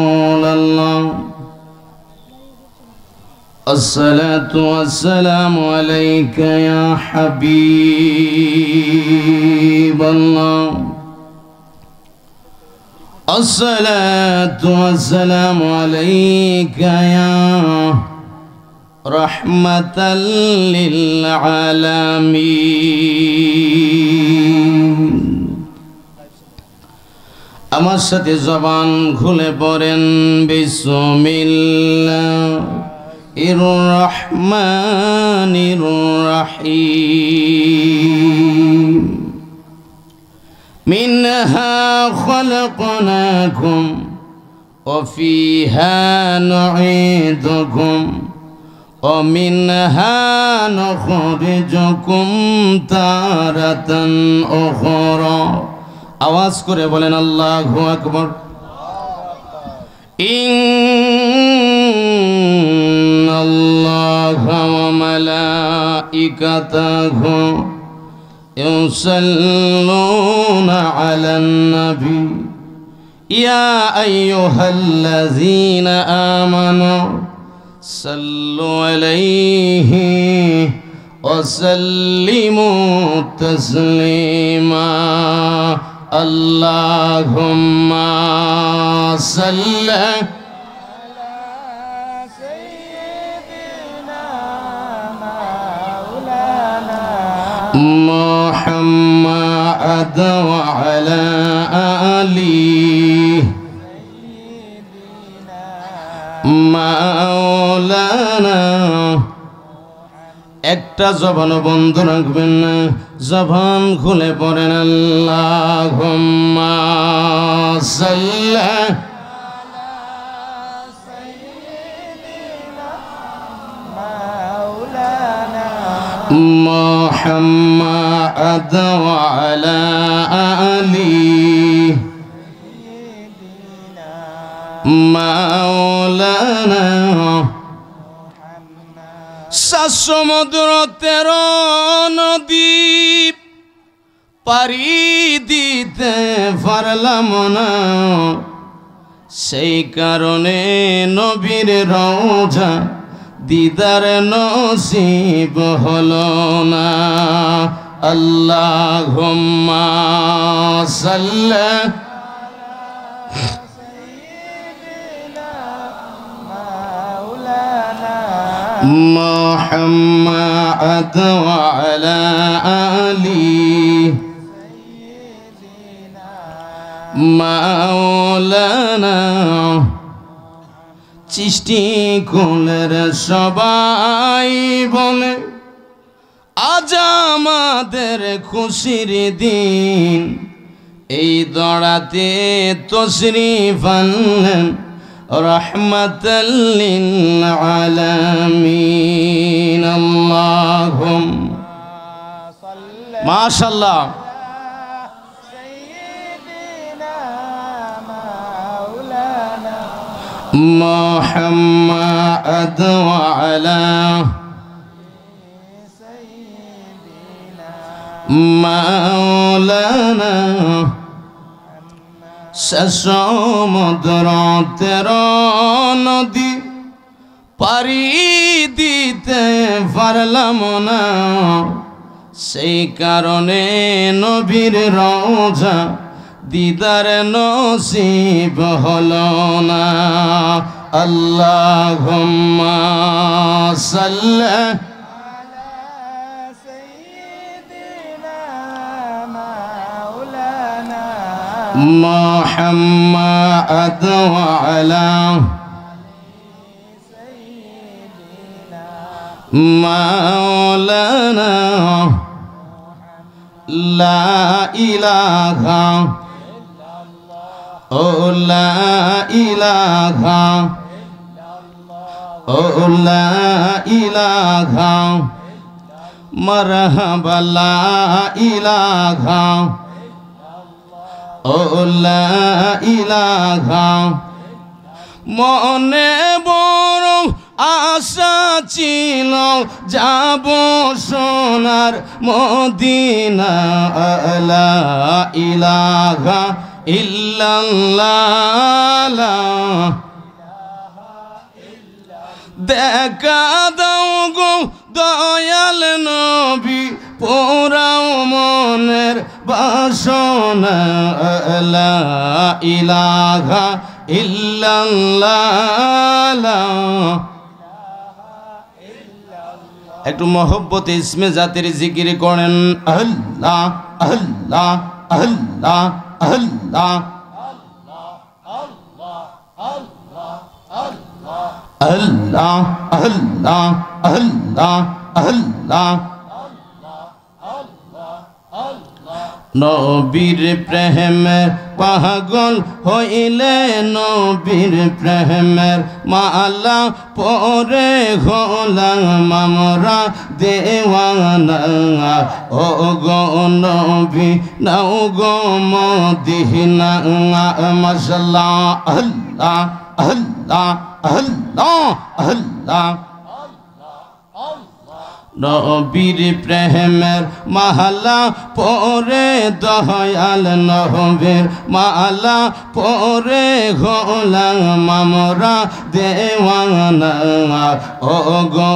الله الصلاة والسلام عليك يا حبيب الله الصلاة والسلام عليك يا رحمة للعالمين আমার সাথে জবান খুলে পড়েন বিসমিল্লাহির রহমানির রহিম মিনহা খলাকনাকুম ওয়া ফিহা নুঈদুকুম ওয়া মিনহা নুখরিজুকুম তারাতান উখরা আওয়াজ করে বলেন আল্লাহু আকবার ইন্নাল্লাহা ওয়া মালাইকাতাহু ইউসাল্লুনা আলান নবী ইয়া আইয়ুহাল্লাযীনা আমানু সাল্লু আলাইহি ওয়া সাল্লিমু Taslima Allahumma salli ala sayyidina maulana Muhammad wa ala ali sayyidina maulana একটা জবান বন্ধ রাখবেন না জবান খুলে পড়েন আল্লাহুম্মা সাল্লি আলা সাইয়্যিদিনা মাওলানা মুহাম্মাদ ওয়া আলা আলি সাইয়্যিদিনা মাওলানা সমুদ্র 13 নদী পারি দিতে পারলাম না সেই কারণে নবীর রওজা দিদার নসিব হলো না আল্লাহুম্মা সাল্লি محمد وعلى آله مولانا চিষ্টি কুলের সবাই বলে আজ আমাদের খুশির দিন এই দড়াতে তশরিফ আনলেন রহমাতাল লিল আলামিন আল্লাহুম্মা সাল্লি মাশাআল্লাহ সাইয়্যিদিনা মাওলানা মুহাম্মাদ ওয়া আলা সাইয়্যিদিনা মাওলানা সমুদ্র 13 নদী পারি দিতে পারলাম না সেই কারণে নবীর রওজা দিদার নসিব হলো না আল্লাহুম্মা সাল্লি محمد وعلى سيدنا مولانا لا إله لا إله لا إله مرحبا لا إله লা ইলাহা মনে বড় আশা ছিল যাব সোনার মদিনা লা ইলাহা ইল্লাল্লাহ দেখা দাও গো দয়াল নবী পোড়াও মনের বাসনা লা ইলাহা ইল্লাল্লাহ একটু মহব্বতে ইসমে জাতের জিকির করেন আল্লাহ আল্লাহ আল্লাহ আল্লাহ আল্লাহ আল্লাহ আল্লাহ আল্লাহ নবীর প্রেমের পাগল হইলে নবীর প্রেমের মালা পরে হলাম আমরা দেওয়ানা ও গো নবী নাও গো মদিনা মাশাআল্লাহ আল্লাহ আল্লাহ আল্লাহ আল্লাহ নবীর প্রেমের মালা পরে দয়াল নবীর মালা পরে হলাম আমরা দেওয়ানা ও গো